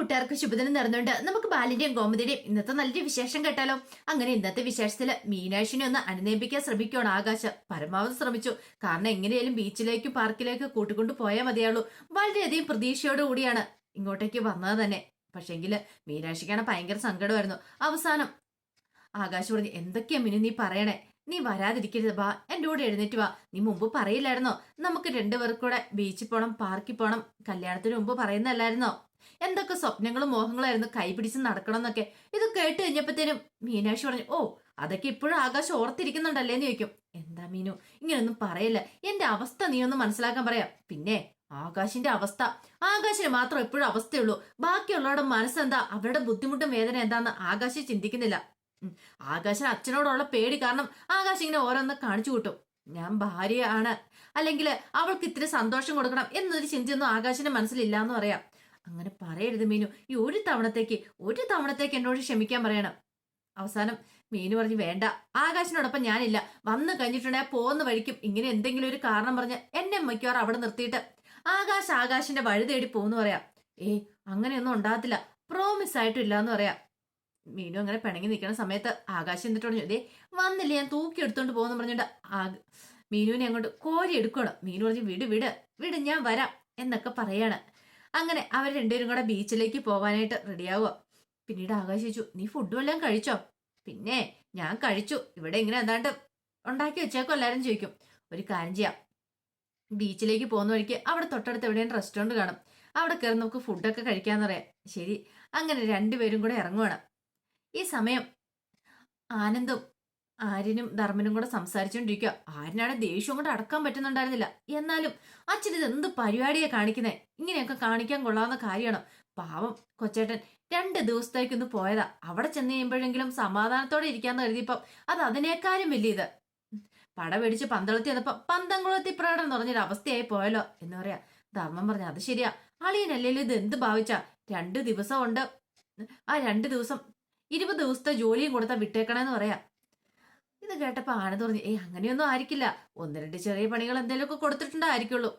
കൂട്ടുകാർക്ക് ശുഭദിനം നടന്നുണ്ട്. നമുക്ക് ബാലിന്റെയും ഗോമതിയുടെയും ഇന്നത്തെ നല്ലൊരു വിശേഷം കേട്ടാലോ. അങ്ങനെ ഇന്നത്തെ വിശേഷത്തില് മീനാക്ഷിനെ ഒന്ന് അനുനയിപ്പിക്കാൻ ശ്രമിക്കുകയാണ് ആകാശ്. പരമാവധി ശ്രമിച്ചു. കാരണം എങ്ങനെയാലും ബീച്ചിലേക്കും പാർക്കിലേക്കും കൂട്ടിക്കൊണ്ടു പോയാൽ മതിയാളൂ. വളരെയധികം പ്രതീക്ഷയോട് കൂടിയാണ് ഇങ്ങോട്ടേക്ക് വന്നത് തന്നെ. പക്ഷെങ്കില് മീനാക്ഷിക്കാണ് ഭയങ്കര സങ്കടമായിരുന്നു. അവസാനം ആകാശ് പറഞ്ഞു, എന്തൊക്കെയാ മിനു നീ പറയണേ? നീ വരാതിരിക്കരുത്, വാ എന്റെ കൂടെ എഴുന്നേറ്റ് വാ. നീ മുമ്പ് പറയില്ലായിരുന്നോ നമുക്ക് രണ്ടുപേർക്കൂടെ ബീച്ചിൽ പോണം, പാർക്കിൽ പോണം, കല്യാണത്തിന് മുമ്പ് പറയുന്നല്ലായിരുന്നോ? എന്തൊക്കെ സ്വപ്നങ്ങളും മോഹങ്ങളായിരുന്നു കൈപിടിച്ച് നടക്കണം എന്നൊക്കെ. ഇത് കേട്ട് കഴിഞ്ഞപ്പോഴത്തേനും മീനാക്ഷി പറഞ്ഞു, ഓ അതൊക്കെ ഇപ്പോഴും ആകാശം ഓർത്തിരിക്കുന്നുണ്ടല്ലേന്ന് ചോദിക്കും. എന്താ മീനു ഇങ്ങനൊന്നും പറയില്ല, എന്റെ അവസ്ഥ നീ ഒന്ന് മനസ്സിലാക്കാൻ പറയാം. പിന്നെ ആകാശിന്റെ അവസ്ഥ, ആകാശിന് മാത്രം എപ്പോഴും അവസ്ഥയുള്ളൂ. ബാക്കിയുള്ളവരുടെ മനസ്സെന്താ, അവരുടെ ബുദ്ധിമുട്ടും വേദന എന്താന്ന് ആകാശം ചിന്തിക്കുന്നില്ല. ആകാശിന് അച്ഛനോടുള്ള പേടി കാരണം ആകാശ് ഇങ്ങനെ ഓരോന്ന് കാണിച്ചു കൂട്ടും. ഞാൻ ഭാര്യയാണ്, അല്ലെങ്കിൽ അവൾക്ക് ഇത്തിരി സന്തോഷം കൊടുക്കണം എന്നൊരു ചിന്തയൊന്നും ആകാശിന്റെ മനസ്സിലില്ലാന്ന് പറയാം. അങ്ങനെ പറയരുത് മീനു, ഈ ഒരു തവണത്തേക്ക് എന്നോട് ക്ഷമിക്കാൻ പറയണം. അവസാനം മീനു പറഞ്ഞു, വേണ്ട, ആകാശിനോടൊപ്പം ഞാനില്ല. വന്നു കഴിഞ്ഞിട്ടുണ്ടെങ്കിൽ പോകുന്ന വഴിക്കും ഇങ്ങനെ എന്തെങ്കിലും ഒരു കാരണം പറഞ്ഞ് എന്നെ മിക്കവാറും അവിടെ നിർത്തിയിട്ട് ആകാശിന്റെ വഴി തേടി പോകുന്നു പറയാം. അങ്ങനെയൊന്നും ഉണ്ടാകത്തില്ല, പ്രോമിസ് ആയിട്ടും ഇല്ലാന്ന് പറയാം. മീനു അങ്ങനെ പിണങ്ങി നിൽക്കുന്ന സമയത്ത് ആകാശം എന്നിട്ട് പറഞ്ഞു, ദേ വന്നില്ല, ഞാൻ തൂക്കി എടുത്തോണ്ട് പോകുന്നു പറഞ്ഞിട്ട് മീനുവിനെ അങ്ങോട്ട് കോരി എടുക്കണം. മീനു പറഞ്ഞു, വിട് വിട് വിട്, ഞാൻ വരാം എന്നൊക്കെ പറയാണ്. അങ്ങനെ അവർ രണ്ടുപേരും കൂടെ ബീച്ചിലേക്ക് പോകാനായിട്ട് റെഡിയാവുക. പിന്നീട് ആകാശ് ചോദിച്ചു, നീ ഫുഡ് വല്ലതും കഴിച്ചോ? പിന്നെ ഞാൻ കഴിച്ചു, ഇവിടെ ഇങ്ങനെ എന്താണ്ട് ഉണ്ടാക്കി വെച്ചേക്കോ എല്ലാരും ചോദിക്കും. ഒരു കാര്യം ചെയ്യാം, ബീച്ചിലേക്ക് പോകുന്ന വഴിക്ക് അവിടെ തൊട്ടടുത്ത് എവിടെയും റെസ്റ്റോറൻറ്റ് കാണും, അവിടെ കയറി നമുക്ക് ഫുഡൊക്കെ കഴിക്കാന്ന് പറയാം. ശരി, അങ്ങനെ രണ്ടുപേരും കൂടെ ഇറങ്ങുവാണ്. ഈ സമയം ആനന്ദും ആര്യനും ധർമ്മനും കൂടെ സംസാരിച്ചുകൊണ്ടിരിക്കുക. ആര്യനാണ് ദേഷ്യം കൊണ്ട് അടക്കാൻ പറ്റുന്നുണ്ടായിരുന്നില്ല. എന്നാലും അച്ഛൻ ഇത് എന്ത് പരിപാടിയാ കാണിക്കുന്നേ? ഇങ്ങനെയൊക്കെ കാണിക്കാൻ കൊള്ളാവുന്ന കാര്യമാണ്. പാവം കൊച്ചേട്ടൻ 2 ദിവസത്തേക്കൊന്ന് പോയതാ. അവിടെ ചെന്ന് കഴിയുമ്പോഴെങ്കിലും സമാധാനത്തോടെ ഇരിക്കാന്ന് കരുതിയപ്പം അത് അതിനേക്കാളും വലിയ ഇത്. പട പേടിച്ച് പന്തളത്തി വന്നപ്പോ പന്തംകുളത്തി പ്രകടനം പറഞ്ഞൊരു അവസ്ഥയായി പോയല്ലോ എന്ന് പറയാ. ധർമ്മം പറഞ്ഞു, അത് ശരിയാ, അളിയനല്ലേലും ഇത് എന്ത് ഭാവിച്ചാ? 2 ദിവസം ഉണ്ട്, ആ 2 ദിവസം 20 ദിവസത്തെ ജോലിയും കൊടുത്താൽ വിട്ടേക്കണെന്ന് പറയാ. ഇത് കേട്ടപ്പോ ആനന്ദ് പറഞ്ഞു, അങ്ങനെയൊന്നും ആയിരിക്കില്ല, 1-2 ചെറിയ പണികൾ എന്തെങ്കിലുമൊക്കെ കൊടുത്തിട്ടുണ്ടായിരിക്കുള്ളൂ.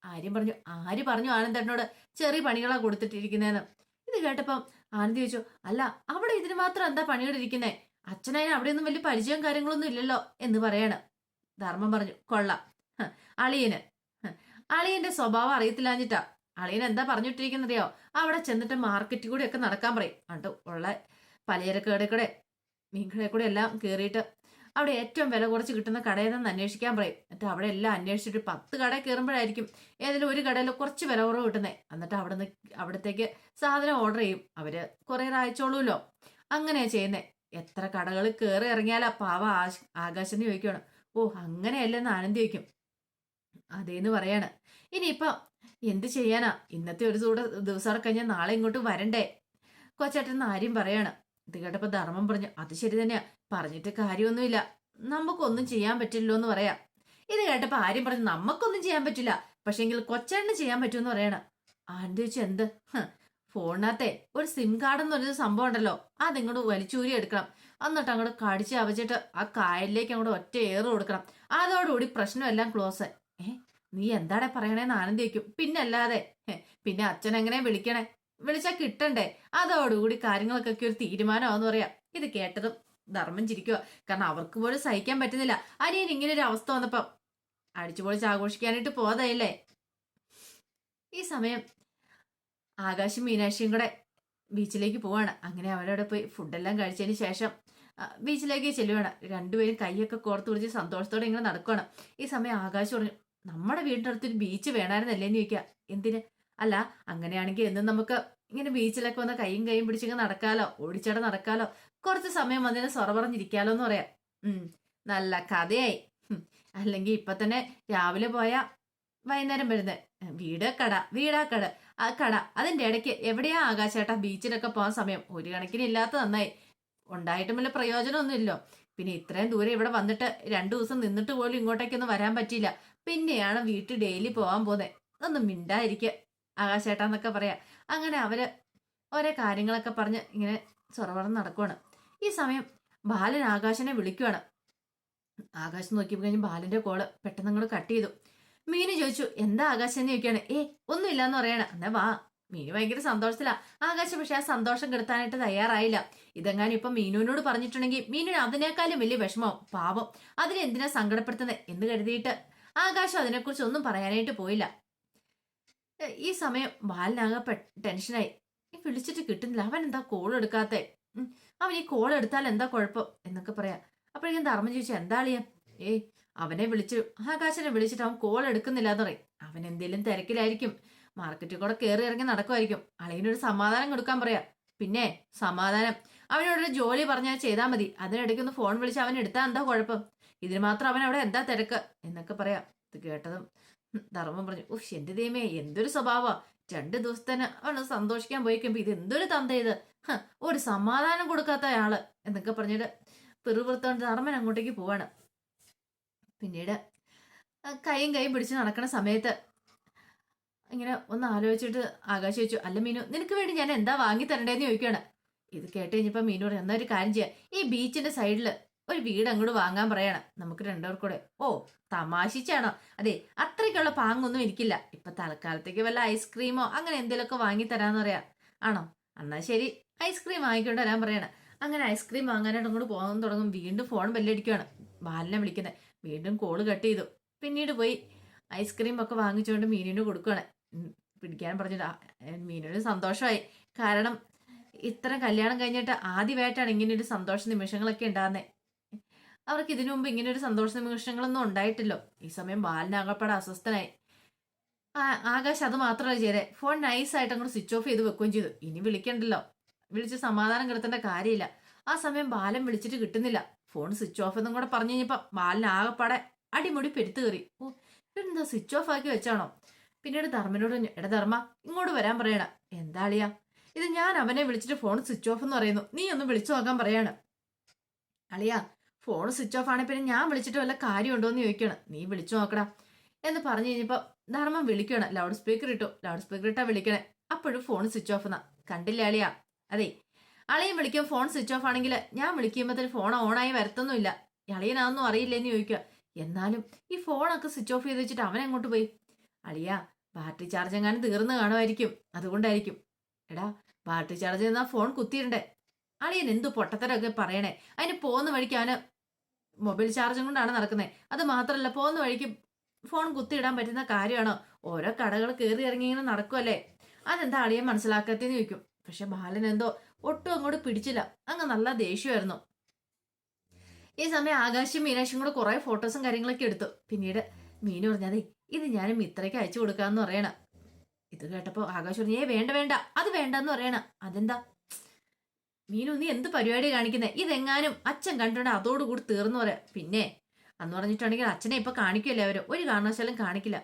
ആര്യം പറഞ്ഞു, ആര് പറഞ്ഞു ആനന്ദേട്ടനോട് ചെറിയ പണികളാ കൊടുത്തിട്ടിരിക്കുന്നതെന്ന്? ഇത് കേട്ടപ്പം ആനന്ദ് ചോദിച്ചു, അല്ല അവിടെ ഇതിന് മാത്രം എന്താ പണികളിരിക്കുന്നേ? അച്ഛനതിന് അവിടെയൊന്നും വലിയ പരിചയവും കാര്യങ്ങളൊന്നും ഇല്ലല്ലോ എന്ന് പറയാണ്. ധർമ്മം പറഞ്ഞു, കൊള്ളാം, അളിയന് അളിയന്റെ സ്വഭാവം അറിയത്തില്ലാഞ്ഞിട്ടാ. അളിയൻ എന്താ പറഞ്ഞിട്ടിരിക്കുന്നറിയോ? അവിടെ ചെന്നിട്ട് മാർക്കറ്റിൽ കൂടെ ഒക്കെ നടക്കാൻ പറയും. അണ്ട് ഉള്ള പലചരക്കടയിൽ കൂടെ മീൻകടയിൽ കൂടെ എല്ലാം കയറിയിട്ട് അവിടെ ഏറ്റവും വില കുറച്ച് കിട്ടുന്ന കടയിൽ നിന്ന് അന്വേഷിക്കാൻ പറയും. എന്നിട്ട് അവിടെ എല്ലാം അന്വേഷിച്ചിട്ട് 10 കട കയറുമ്പോഴായിരിക്കും ഏതെങ്കിലും ഒരു കടയിൽ കുറച്ച് വില കുറവ് കിട്ടുന്നത്. എന്നിട്ട് അവിടത്തേക്ക് സാധനം ഓർഡർ ചെയ്യും. അവര് കുറെ അയച്ചോളൂല്ലോ. അങ്ങനെയാ ചെയ്യുന്നേ. എത്ര കടകൾ കയറി ഇറങ്ങിയാലാ പാവ ആകാശന്ന് ചോദിക്കുകയാണ്. അങ്ങനെയല്ലെന്ന് ആനന്ദി ചോദിക്കും. അതേന്ന് പറയാണ്. ഇനിയിപ്പൊ എന്ത് ചെയ്യാനാ? ഇന്നത്തെ ഒരു ദിവസം കഴിഞ്ഞാൽ നാളെ ഇങ്ങോട്ട് വരണ്ടേ? കൊച്ചേട്ടൻ ആര്യം പറയാണ്. ഇത് കേട്ടപ്പോ ധർമ്മം പറഞ്ഞു, അത് ശരി തന്നെയാ, പറഞ്ഞിട്ട് കാര്യമൊന്നുമില്ല, നമുക്കൊന്നും ചെയ്യാൻ പറ്റില്ലല്ലോ എന്ന് പറയാം. ഇത് കേട്ടപ്പോ ആര്യം പറഞ്ഞു, നമുക്കൊന്നും ചെയ്യാൻ പറ്റില്ല, പക്ഷെങ്കിൽ കൊച്ചേട്ടന് ചെയ്യാൻ പറ്റുമെന്ന് പറയണ. ആനന്ദ് ചോദിച്ചു, എന്ത്? ഫോണിനകത്തെ ഒരു സിം കാർഡ് എന്ന് പറഞ്ഞൊരു സംഭവം ഉണ്ടല്ലോ, അതിങ്ങോട്ട് വലിച്ചൂരി എടുക്കണം. എന്നിട്ട് അങ്ങോട്ട് കടിച്ച് അവച്ചിട്ട് ആ കായലിലേക്ക് അങ്ങോട്ട് ഒറ്റ ഏറ് കൊടുക്കണം. അതോടുകൂടി പ്രശ്നമെല്ലാം ക്ലോസ്. നീ എന്താടെ പറയണേന്ന് ആനന്ദ് ചോദിക്കും. പിന്നല്ലാതെ, പിന്നെ അച്ഛൻ എങ്ങനെ വിളിക്കണേ? വിളിച്ചാ കിട്ടണ്ടേ? അതോടുകൂടി കാര്യങ്ങൾക്കൊക്കെ ഒരു തീരുമാനമാവെന്ന് പറയാം. ഇത് കേട്ടതും ധർമ്മം ചിരിക്കുക. കാരണം അവർക്ക് പോലും സഹിക്കാൻ പറ്റുന്നില്ല. അനിയൻ ഇങ്ങനെ ഒരു അവസ്ഥ വന്നപ്പം അടിച്ചുപൊളിച്ച് ആഘോഷിക്കാനായിട്ട് പോയതല്ലേ. ഈ സമയം ആകാശും മീനാക്ഷിയും കൂടെ ബീച്ചിലേക്ക് പോവാണ്. അങ്ങനെ അവരവിടെ പോയി ഫുഡെല്ലാം കഴിച്ചതിന് ശേഷം ബീച്ചിലേക്ക് ചെല്ലുവാണ്. രണ്ടുപേരും കൈയൊക്കെ കോർത്ത് പിടിച്ച് സന്തോഷത്തോടെ ഇങ്ങനെ നടക്കുവാണ്. ഈ സമയം ആകാശ് പറഞ്ഞു, നമ്മുടെ വീടിന്റെ അടുത്തൊരു ബീച്ച് വേണമായിരുന്നല്ലേന്ന് ചോദിക്കുക. എന്തിന്? അല്ല, അങ്ങനെയാണെങ്കിൽ എന്നും നമുക്ക് ഇങ്ങനെ ബീച്ചിലൊക്കെ വന്ന് കൈയും പിടിച്ചിങ്ങനെ നടക്കാലോ, ഓടിച്ചട നടക്കാലോ, കുറച്ച് സമയം വന്നതിന് സൊറ പറഞ്ഞിരിക്കാലോ എന്ന് പറയാം. നല്ല കഥയായി. അല്ലെങ്കിൽ ഇപ്പൊ തന്നെ രാവിലെ പോയാ വൈകുന്നേരം വരുന്നത്, വീടാ കട, ആ കട അതിന്റെ ഇടയ്ക്ക് എവിടെയാ ആകാശേട്ടാ ബീച്ചിലൊക്കെ പോകാൻ സമയം? ഒരു കണക്കിന് ഇല്ലാത്ത നന്നായി, ഉണ്ടായിട്ടും വല്ല പ്രയോജനമൊന്നുമില്ലോ. പിന്നെ ഇത്രയും ദൂരം ഇവിടെ വന്നിട്ട് 2 ദിവസം നിന്നിട്ട് പോലും ഇങ്ങോട്ടേക്കൊന്നും വരാൻ പറ്റിയില്ല. പിന്നെയാണ് വീട്ടിൽ ഡെയിലി പോകാൻ പോകുന്നത്. ഒന്നും മിണ്ടായിരിക്കുക ആകാശേട്ടാന്നൊക്കെ പറയാ. അങ്ങനെ അവര് ഓരോ കാര്യങ്ങളൊക്കെ പറഞ്ഞ് ഇങ്ങനെ സൊറവറന്ന് നടക്കുവാണ്. ഈ സമയം ബാലൻ ആകാശനെ വിളിക്കുവാണ്. ആകാശം നോക്കിയപ്പോ കഴിഞ്ഞ് ബാലന്റെ കോള് പെട്ടെന്ന് അങ്ങോട്ട് കട്ട് ചെയ്തു. മീന് ചോദിച്ചു, എന്താ ആകാശം എന്ന് ചോദിക്കുകയാണ്. ഒന്നുമില്ലാന്ന് പറയണ. എന്നാ വാ മീനു ഭയങ്കര സന്തോഷത്തിലാ. ആകാശം പക്ഷെ ആ സന്തോഷം കെടുത്താനായിട്ട് തയ്യാറായില്ല. ഇതെങ്ങാനും ഇപ്പൊ മീനുവിനോട് പറഞ്ഞിട്ടുണ്ടെങ്കിൽ മീനുവിന് അതിനേക്കാളും വലിയ വിഷമം, പാവം, അതിനെന്തിനാ സങ്കടപ്പെടുത്തുന്നത് എന്ന് കരുതിയിട്ട് ആകാശം അതിനെക്കുറിച്ച് ഒന്നും പറയാനായിട്ട് പോയില്ല. ഈ സമയം ബാലനാകെ ടെൻഷനായി. വിളിച്ചിട്ട് കിട്ടുന്നില്ല, അവൻ എന്താ കോൾ എടുക്കാത്തെ? അവൻ ഈ കോൾ എടുത്താൽ എന്താ കുഴപ്പം എന്നൊക്കെ പറയാം. അപ്പോഴേക്കും ധർമ്മം ചോദിച്ചു, എന്താ അളിയ? ഏയ്, അവനെ വിളിച്ചു, ആകാശനെ വിളിച്ചിട്ട് അവൻ കോൾ എടുക്കുന്നില്ല എന്ന് പറയും. അവൻ എന്തേലും തിരക്കിലായിരിക്കും, മാർക്കറ്റിൽ കൂടെ കയറി ഇറങ്ങി നടക്കുമായിരിക്കും. അളിയനൊരു സമാധാനം കൊടുക്കാൻ പറയാ. പിന്നെ സമാധാനം, അവനോടൊരു ജോലി പറഞ്ഞാൽ ചെയ്താൽ മതി, അതിനിടയ്ക്കൊന്ന് ഫോൺ വിളിച്ച് അവൻ എടുത്താൽ എന്താ കുഴപ്പം? ഇതിന് മാത്രം അവൻ അവിടെ എന്താ തിരക്ക് എന്നൊക്കെ പറയാം. ഇത് കേട്ടതും ധർമ്മം പറഞ്ഞു, ഉഫ്, എന്റെ ദൈവമേ, എന്തൊരു സ്വഭാവമാ! 2 ദിവസത്തേന് അവന് സന്തോഷിക്കാൻ പോയിക്കുമ്പോ ഇത് എന്തൊരു തന്ത ഇത്, ഒരു സമാധാനം കൊടുക്കാത്ത ആള് എന്നൊക്കെ പറഞ്ഞിട്ട് പിറുപിറുത്തോണ്ട് ധർമ്മൻ അങ്ങോട്ടേക്ക് പോവാണ്. പിന്നീട് കൈയും പിടിച്ച് നടക്കുന്ന സമയത്ത് ഇങ്ങനെ ഒന്ന് ആലോചിച്ചിട്ട് ആകാശ് ചോദിച്ചു, അല്ല മീനു, നിനക്ക് വേണ്ടി ഞാൻ എന്താ വാങ്ങി തരണ്ടേന്ന് ചോദിക്കുകയാണ്. ഇത് കേട്ട് കഴിഞ്ഞപ്പോ മീനു പറയാം, എന്നാ ഒരു കാര്യം ചെയ്യാം, ഈ ബീച്ചിന്റെ സൈഡില് ഒരു വീട് അങ്ങോട്ട് വാങ്ങാൻ പറയാണ്, നമുക്ക് രണ്ടുപേർക്കൂടെ. ഓ, തമാശിച്ചാണോ? അതെ, അത്രയ്ക്കുള്ള പാങ്ങൊന്നും എനിക്കില്ല. ഇപ്പൊ തൽക്കാലത്തേക്ക് വല്ല ഐസ്ക്രീമോ അങ്ങനെ എന്തെങ്കിലുമൊക്കെ വാങ്ങി തരാന്ന് പറയാം. ആണോ? എന്നാ ശരി, ഐസ്ക്രീം വാങ്ങിക്കൊണ്ട് വരാൻ പറയണം. അങ്ങനെ ഐസ്ക്രീം വാങ്ങാനായിട്ട് അങ്ങോട്ട് പോകാൻ തുടങ്ങും. വീണ്ടും ഫോൺ ബെല്ലടിക്കുകയാണ്. ബാലിനെ വിളിക്കുന്നത്. വീണ്ടും കോള് കട്ട് ചെയ്തു. പിന്നീട് പോയി ഐസ്ക്രീം ഒക്കെ വാങ്ങിച്ചുകൊണ്ട് മീനിന് കൊടുക്കുകയാണ്. പിടിക്കാൻ പറഞ്ഞിട്ട് മീനിന് സന്തോഷമായി. കാരണം ഇത്ര കല്യാണം കഴിഞ്ഞിട്ട് ആദ്യമായിട്ടാണ് ഇങ്ങനെ ഒരു സന്തോഷ നിമിഷങ്ങളൊക്കെ ഉണ്ടാകുന്നത്. അവർക്ക് ഇതിനു മുമ്പ് ഇങ്ങനെ ഒരു സന്തോഷ നിമിഷങ്ങളൊന്നും ഉണ്ടായിട്ടില്ലോ. ഈ സമയം ബാലനാകപ്പാടെ അസ്വസ്ഥനായി. ആകാശ് അത് മാത്രമല്ല ചെയ്തേ, ഫോൺ നൈസായിട്ട് അങ്ങോട്ട് സ്വിച്ച് ഓഫ് ചെയ്ത് വെക്കുകയും ചെയ്തു. ഇനി വിളിക്കണ്ടല്ലോ, വിളിച്ച് സമാധാനം കിടത്തേണ്ട കാര്യമില്ല. ആ സമയം ബാലൻ വിളിച്ചിട്ട് കിട്ടുന്നില്ല. ഫോൺ സ്വിച്ച് ഓഫ് എന്നും കൂടെ പറഞ്ഞു കഴിഞ്ഞപ്പോ ബാലൻ ആകപ്പാടെ അടിമുടി പെരുത്ത് കയറി. ഓ, ഇവരെന്താ സ്വിച്ച് ഓഫ് ആക്കി വെച്ചാണോ? പിന്നീട് ധർമ്മനോട്, എടാ ധർമ്മ, ഇങ്ങോട്ട് വരാൻ പറയണ. എന്താ അളിയാ ഇത്? ഞാൻ അവനെ വിളിച്ചിട്ട് ഫോൺ സ്വിച്ച് ഓഫ് എന്ന് പറയുന്നു, നീ ഒന്ന് വിളിച്ചു നോക്കാൻ പറയാണ്. അളിയാ, ഫോൺ സ്വിച്ച് ഓഫ് ആണെങ്കിൽ പിന്നെ ഞാൻ വിളിച്ചിട്ട് വല്ല കാര്യമുണ്ടോ എന്ന് ചോദിക്കണം. നീ വിളിച്ചു നോക്കടാ എന്ന് പറഞ്ഞു കഴിഞ്ഞപ്പോ ധർമ്മം വിളിക്കണം. ലൗഡ് സ്പീക്കർ ഇട്ടു. ലൗഡ് സ്പീക്കർ ഇട്ടാ വിളിക്കണേ. അപ്പോഴും ഫോൺ സ്വിച്ച് ഓഫ് എന്നാ. കണ്ടില്ല അളിയാ? അതെ, അളിയൻ വിളിക്കും ഫോൺ സ്വിച്ച് ഓഫ് ആണെങ്കിൽ ഞാൻ വിളിക്കുമ്പോഴത്തേന് ഫോൺ ഓണായി വരത്തൊന്നുമില്ല. അളിയനാണെന്നും അറിയില്ലെന്ന് ചോദിക്കുക. എന്നാലും ഈ ഫോണൊക്കെ സ്വിച്ച് ഓഫ് ചെയ്ത് വെച്ചിട്ട് അവൻ എങ്ങോട്ട് പോയി? അളിയാ, ബാറ്ററി ചാർജ് എങ്ങാനും തീർന്നു കാണുമായിരിക്കും, അതുകൊണ്ടായിരിക്കും. എടാ, ബാറ്ററി ചാർജ് ചെയ്താൽ ഫോൺ കുത്തിയിടണ്ടേ? അളിയൻ എന്തു പൊട്ടത്തരൊക്കെ പറയണേ. അതിന് പോകുന്ന വഴിക്ക് അവന് മൊബൈൽ ചാർജും കൊണ്ടാണ് നടക്കുന്നത്. അത് മാത്രമല്ല, പോകുന്ന വഴിക്ക് ഫോൺ കുത്തിയിടാൻ പറ്റുന്ന കാര്യമാണോ? ഓരോ കടകൾ കയറി ഇറങ്ങി ഇങ്ങനെ നടക്കുമല്ലേ, അതെന്താ അളിയൻ മനസ്സിലാക്കത്തേന്ന് ചോദിക്കും. പക്ഷെ ബാലൻ എന്തോ ഒട്ടും അങ്ങോട്ട് പിടിച്ചില്ല. അങ്ങ് നല്ല ദേഷ്യമായിരുന്നു. ഈ സമയം ആകാശും മീനാക്ഷിയും കൂടെ കുറെ ഫോട്ടോസും കാര്യങ്ങളൊക്കെ എടുത്തു. പിന്നീട് മീനു പറഞ്ഞതേ, ഇത് ഞാൻ മിത്രയ്ക്ക് അയച്ചു കൊടുക്കാന്ന് പറയണ. ഇത് കേട്ടപ്പോ ആകാശ് പറഞ്ഞു, ഏ വേണ്ട വേണ്ട, അത് വേണ്ടെന്ന് പറയണ. അതെന്താ മീനു, നീ എന്ത് പരിപാടി കാണിക്കുന്നേ? ഇതെങ്ങാനും അച്ഛൻ കണ്ടിട്ട് അതോടുകൂടി തീർന്നു പറയാം. പിന്നെ അന്ന് പറഞ്ഞിട്ടുണ്ടെങ്കിൽ അച്ഛനെ ഇപ്പൊ കാണിക്കില്ലേ അവര്, ഒരു കാരണവശാലും കാണിക്കില്ല.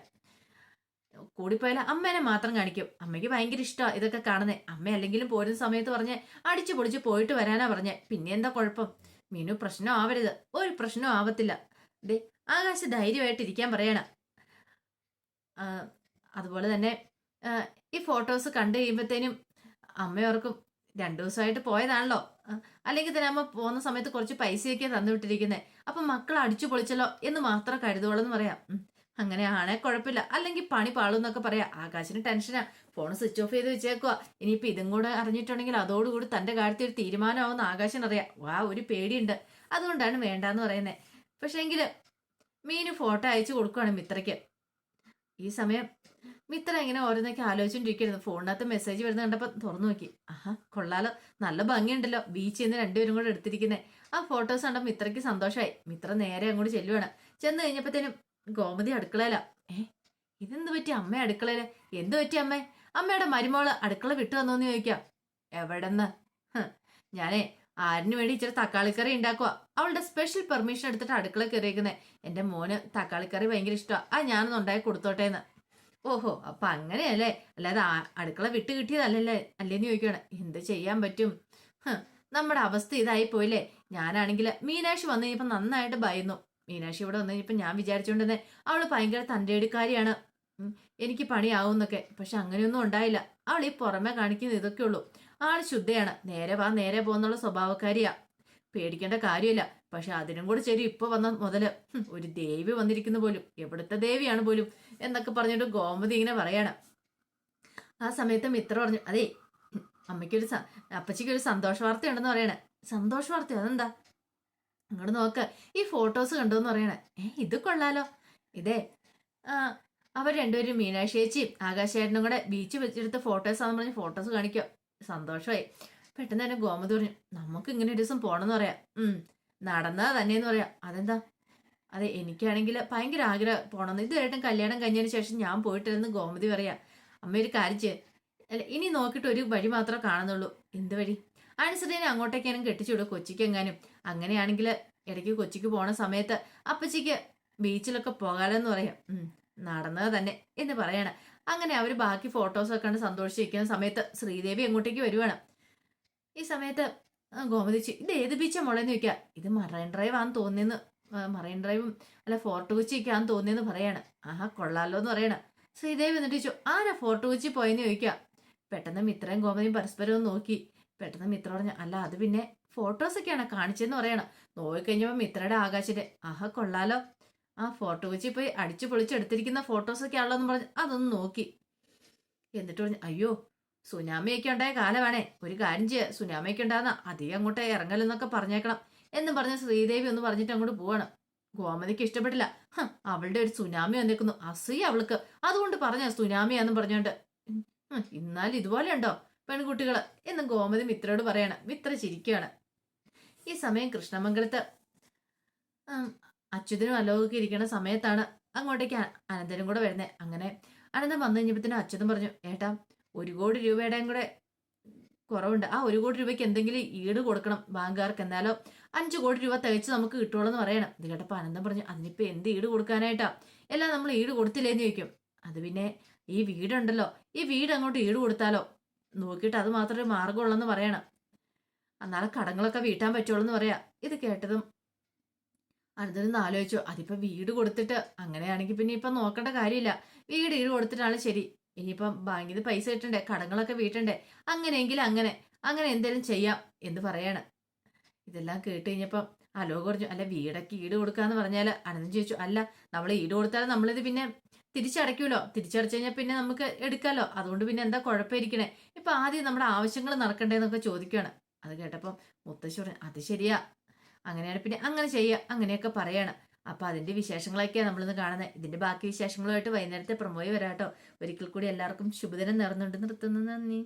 കൂടിപ്പോയാലും അമ്മേനെ മാത്രം കാണിക്കും. അമ്മയ്ക്ക് ഭയങ്കര ഇഷ്ടമാണ് ഇതൊക്കെ കാണുന്നേ. അമ്മ അല്ലെങ്കിലും പോരുന്ന സമയത്ത് പറഞ്ഞ് അടിച്ചു പൊടിച്ച് പോയിട്ട് വരാനാ പറഞ്ഞേ. പിന്നെ എന്താ കുഴപ്പം? മീനു പ്രശ്നം ആവരുത്. ഒരു പ്രശ്നം ആവത്തില്ല. ദേ, ആകാശ് ധൈര്യമായിട്ട് ഇരിക്കാൻ പറയണം. അതുപോലെ തന്നെ ഈ ഫോട്ടോസ് കണ്ടു കഴിയുമ്പോഴത്തേനും അമ്മയോർക്കും 2 ദിവസമായിട്ട് പോയതാണല്ലോ, അല്ലെങ്കിൽ തന്നെ അമ്മ പോകുന്ന സമയത്ത് കുറച്ച് പൈസയൊക്കെ തന്നു വിട്ടിരിക്കുന്നത്, അപ്പൊ മക്കൾ അടിച്ചു പൊളിച്ചല്ലോ എന്ന് മാത്രം കരുതോളൂ എന്ന് പറയാം. അങ്ങനെ ആണേ കുഴപ്പമില്ല, അല്ലെങ്കിൽ പണി പാളും എന്നൊക്കെ പറയാം. ആകാശിന് ടെൻഷനാ. ഫോൺ സ്വിച്ച് ഓഫ് ചെയ്ത് വെച്ചേക്കുക. ഇനിയിപ്പോ ഇതും കൂടെ അറിഞ്ഞിട്ടുണ്ടെങ്കിൽ അതോടുകൂടി തന്റെ കാര്യത്തിൽ ഒരു തീരുമാനമാവുന്ന ആകാശിനറിയാം. ഒരു പേടിയുണ്ട്. അതുകൊണ്ടാണ് വേണ്ടാന്ന് പറയുന്നത്. പക്ഷെ എങ്കില് മീനു ഫോട്ടോ അയച്ചു കൊടുക്കുവാണ് മിത്രയ്ക്ക്. ഈ സമയം മിത്ര ഇങ്ങനെ ഓരോന്നൊക്കെ ആലോചിച്ചോണ്ടിരിക്കുന്നു. ഫോണിനകത്ത് മെസ്സേജ് വരുന്ന കണ്ടപ്പോ തുറന്നു നോക്കി. ആഹാ, കൊള്ളാലോ, നല്ല ഭംഗിയുണ്ടല്ലോ ബീച്ചിൽ നിന്ന് രണ്ടുപേരും കൂടെ എടുത്തിരിക്കുന്നത്. ആ ഫോട്ടോസ് കണ്ടപ്പോൾ മിത്രയ്ക്ക് സന്തോഷമായി. മിത്ര നേരെ അങ്ങോട്ട് ചെല്ലുവാണ്. ചെന്ന് കഴിഞ്ഞപ്പോഴത്തേനും ഗോമതി അടുക്കളയില. ഇതെന്ത് പറ്റി അമ്മ അടുക്കളയില്? എന്ത് പറ്റി അമ്മേ? അമ്മയുടെ മരുമോള് അടുക്കള വിട്ടു വന്നോന്ന് ചോദിക്കാം. എവിടെന്ന്? ഞാനേ ആരിന് വേണ്ടി ഇച്ചിരി തക്കാളിക്കറി ഉണ്ടാക്കുക. അവളുടെ സ്പെഷ്യൽ പെർമിഷൻ എടുത്തിട്ട് അടുക്കള കയറിയിരിക്കുന്നത്. എന്റെ മോന് തക്കാളിക്കറി ഭയങ്കര ഇഷ്ടമാണ്, അത് ഞാനൊന്ന് ഉണ്ടാക്കി കൊടുത്തോട്ടേന്ന്. ഓഹോ, അപ്പൊ അങ്ങനെയല്ലേ, അല്ലാതെ അടുക്കള വിട്ട് കിട്ടിയതല്ലല്ലേ അല്ലേന്ന് ചോദിക്കുകയാണ്. എന്ത് ചെയ്യാൻ പറ്റും, നമ്മുടെ അവസ്ഥ ഇതായി പോയില്ലേ. ഞാനാണെങ്കിൽ മീനാക്ഷി വന്നു കഴിഞ്ഞപ്പോ നന്നായിട്ട് ഭയന്നു. മീനാക്ഷി ഇവിടെ വന്നു കഴിഞ്ഞപ്പോ ഞാൻ വിചാരിച്ചുകൊണ്ടിരുന്നേ അവള് ഭയങ്കര തന്റേടിക്കാരിയാണ്, എനിക്ക് പണിയാവുന്നൊക്കെ. പക്ഷെ അങ്ങനെയൊന്നും ഉണ്ടായില്ല. അവൾ ഈ പുറമെ കാണിക്കുന്ന ഇതൊക്കെ ഉള്ളൂ. ആള് ശുദ്ധയാണ്, നേരെ വാ നേരെ പോകുന്നുള്ള സ്വഭാവക്കാരിയാ, പേടിക്കേണ്ട കാര്യമില്ല. പക്ഷെ അതിനും കൂടെ ശരി ഇപ്പൊ വന്ന മുതല് ഒരു ദേവി വന്നിരിക്കുന്ന പോലും, എവിടുത്തെ ദേവിയാണ് പോലും എന്നൊക്കെ പറഞ്ഞിട്ട് ഗോമതി ഇങ്ങനെ പറയാണ്. ആ സമയത്ത് മിത്ര പറഞ്ഞു, അതേ അമ്മയ്ക്കൊരു അപ്പച്ചിക്കൊരു സന്തോഷ വാർത്തയുണ്ടെന്ന് പറയണേ. സന്തോഷ വാർത്തയോ? അതെന്താ? അങ്ങോട്ട് നോക്ക്, ഈ ഫോട്ടോസ് കണ്ടോന്ന് പറയണേ. ഇത് കൊള്ളാലോ. ഇതേ ആ അവർ രണ്ടുപേരും മീനാക്ഷി ചേച്ചിയും ആകാശേട്ടനും കൂടെ ബീച്ച് വെച്ചെടുത്ത ഫോട്ടോസ് ആണെന്ന് പറഞ്ഞ് ഫോട്ടോസ് കാണിക്കോ. സന്തോഷമായി. പെട്ടെന്ന് തന്നെ ഗോമതി പറഞ്ഞു, നമുക്ക് ഇങ്ങനെ ഒരു ദിവസം പോണെന്ന് പറയാം. നടന്നതാ തന്നെയെന്ന് പറയാം. അതെന്താ? അതെ, എനിക്കാണെങ്കിൽ ഭയങ്കര ആഗ്രഹം പോകണമെന്ന്. ഇതുവരെയായിട്ടും കല്യാണം കഴിഞ്ഞതിന് ശേഷം ഞാൻ പോയിട്ടില്ലെന്ന് ഗോമതി പറയാ. അമ്മ ഒരു കാര്യം ചെയ്യ്, അല്ല ഇനി നോക്കിയിട്ട് ഒരു വഴി മാത്രമേ കാണുന്നുള്ളൂ. എന്ത് വഴി? അനുസരിച്ച് അങ്ങോട്ടേക്കാനും കെട്ടിച്ചുവിടും, കൊച്ചിക്ക് എങ്ങാനും. അങ്ങനെയാണെങ്കിൽ ഇടയ്ക്ക് കൊച്ചിക്ക് പോണ സമയത്ത് അപ്പച്ചിക്ക് ബീച്ചിലൊക്കെ പോകാലെന്ന് പറയാം. നടന്നത് തന്നെ എന്ന് പറയണം. അങ്ങനെ അവർ ബാക്കി ഫോട്ടോസൊക്കെ കണ്ട് സന്തോഷിച്ചിരിക്കുന്ന സമയത്ത് ശ്രീദേവി അങ്ങോട്ടേക്ക് വരുവാണ്. ഈ സമയത്ത് ഗോമതിച്ച്, ഇത് ഏത് ബീച്ചാ മോളെന്ന് ചോദിക്കുക. ഇത് മറൈൻ ഡ്രൈവ് ആണെന്ന് തോന്നിയെന്ന്, മറൈൻ ഡ്രൈവും അല്ല ഫോർട്ട് കൊച്ചിയൊക്കെ ആണെന്ന് തോന്നിയെന്ന് പറയാണ്. ആഹാ കൊള്ളാലോ എന്ന് പറയണ. ശ്രീദേവി എന്നിട്ട് ചോദിച്ചു, ആരാ ഫോർട്ട് കൊച്ചി പോയെന്ന് ചോദിക്കുക. പെട്ടെന്ന് മിത്രയും ഗോമതിയും പരസ്പരം ഒന്ന് നോക്കി. പെട്ടെന്ന് മിത്ര പറഞ്ഞു, അല്ല അത് പിന്നെ ഫോട്ടോസൊക്കെയാണ് കാണിച്ചതെന്ന് പറയണം. നോക്കിക്കഴിഞ്ഞപ്പോൾ മിത്രയുടെ ആകാശിന്റെ, ആഹാ കൊള്ളാലോ, ആ ഫോർട്ട് കൊച്ചി പോയി അടിച്ചു പൊളിച്ചെടുത്തിരിക്കുന്ന ഫോട്ടോസൊക്കെ ആണല്ലോ എന്ന് പറഞ്ഞ് അതൊന്ന് നോക്കി. എന്നിട്ട് പറഞ്ഞു, അയ്യോ സുനാമിയൊക്കെ ഉണ്ടായ കാലമാണേ, ഒരു കാര്യം ചെയ്യുക, സുനാമിയൊക്കെ ഉണ്ടാകുന്ന അധികം അങ്ങോട്ട് ഇറങ്ങലെന്നൊക്കെ പറഞ്ഞേക്കണം എന്നും പറഞ്ഞ ശ്രീദേവി ഒന്ന് പറഞ്ഞിട്ട് അങ്ങോട്ട് പോവാണ്. ഗോമതിക്ക് ഇഷ്ടപ്പെട്ടില്ല. അവളുടെ ഒരു സുനാമി വന്നേക്കുന്നു, അസൂയ അവൾക്ക്, അതുകൊണ്ട് പറഞ്ഞ സുനാമിയാന്നും പറഞ്ഞോണ്ട്. എന്നാൽ ഇതുപോലെ ഉണ്ടോ പെൺകുട്ടികള് എന്ന് ഗോമതി മിത്രയോട് പറയാണ്. മിത്ര ചിരിക്കുകയാണ്. ഈ സമയം കൃഷ്ണമംഗലത്ത് അച്യുതനും അലോകൊക്കെ ഇരിക്കുന്ന സമയത്താണ് അങ്ങോട്ടേക്ക് അനന്തനും കൂടെ വരുന്നത്. അങ്ങനെ അനന്തൻ വന്നു കഴിഞ്ഞപ്പോഴത്തേനും അച്യുതൻ പറഞ്ഞു, ഏട്ടാ 1 കോടി രൂപയുടെയും കൂടെ കുറവുണ്ട്. ആ 1 കോടി രൂപയ്ക്ക് എന്തെങ്കിലും ഈട് കൊടുക്കണം ബാങ്കുകാർക്ക്, എന്നാലോ 5 കോടി രൂപ തികച്ച് നമുക്ക് കിട്ടുള്ളൂ എന്ന് പറയണം. ഇത് കേട്ടപ്പോൾ അനന്തൻ പറഞ്ഞു, അതിനിപ്പോ എന്ത് ഈട് കൊടുക്കാനായിട്ടാ, എല്ലാം നമ്മൾ ഈട് കൊടുത്തില്ലേന്ന് ചോദിക്കും. അത് പിന്നെ ഈ വീടുണ്ടല്ലോ, ഈ വീട് അങ്ങോട്ട് ഈട് കൊടുത്താലോ, നോക്കിയിട്ട് അത് മാത്രമേ മാർഗമുള്ളെന്ന് പറയണം. എന്നാലെ കടങ്ങളൊക്കെ വീട്ടാൻ പറ്റുള്ളൂ എന്ന് പറയാ. ഇത് കേട്ടതും അനന്തനൊന്ന് ആലോചിച്ചു, അതിപ്പോ വീട് കൊടുത്തിട്ട് അങ്ങനെയാണെങ്കിൽ പിന്നെ ഇപ്പൊ നോക്കേണ്ട കാര്യമില്ല, വീട് ഈട് കൊടുത്തിട്ടാണ് ശരി. ഇനിയിപ്പം ബാങ്കിൽ നിന്ന് പൈസ കിട്ടണ്ടേ, കടങ്ങളൊക്കെ വീട്ടണ്ടേ, അങ്ങനെയെങ്കിൽ അങ്ങനെ അങ്ങനെ എന്തെങ്കിലും ചെയ്യാം എന്ന് പറയാണ്. ഇതെല്ലാം കേട്ട് കഴിഞ്ഞപ്പം അലോക് പറഞ്ഞു, അല്ല വീടൊക്കെ ഈട് കൊടുക്കാന്ന് പറഞ്ഞാല്. അനന്തൻ ചോദിച്ചു, അല്ല നമ്മൾ ഈട് കൊടുത്താൽ നമ്മളിത് പിന്നെ തിരിച്ചടയ്ക്കുമല്ലോ, തിരിച്ചടച്ചു കഴിഞ്ഞാൽ പിന്നെ നമുക്ക് എടുക്കാമല്ലോ, അതുകൊണ്ട് പിന്നെ എന്താ കുഴപ്പമിരിക്കണേ, ഇപ്പൊ ആദ്യം നമ്മുടെ ആവശ്യങ്ങൾ നടക്കണ്ടേന്നൊക്കെ ചോദിക്കുകയാണ്. അത് കേട്ടപ്പം മുത്തശ്ശി പറഞ്ഞു, അത് ശരിയാ, അങ്ങനെയാണ് പിന്നെ അങ്ങനെ ചെയ്യുക, അങ്ങനെയൊക്കെ പറയാണ്. അപ്പൊ അതിന്റെ വിശേഷങ്ങളൊക്കെയാണ് നമ്മളിന്ന് കാണുന്നത്. ഇതിന്റെ ബാക്കി വിശേഷങ്ങളുമായിട്ട് വൈകുന്നേരത്തെ പ്രമോയി വരാട്ടോ. ഒരിക്കൽ കൂടി എല്ലാവർക്കും ശുഭദിനം നേർന്നുകൊണ്ട് നിർത്തുന്നു. നന്ദി.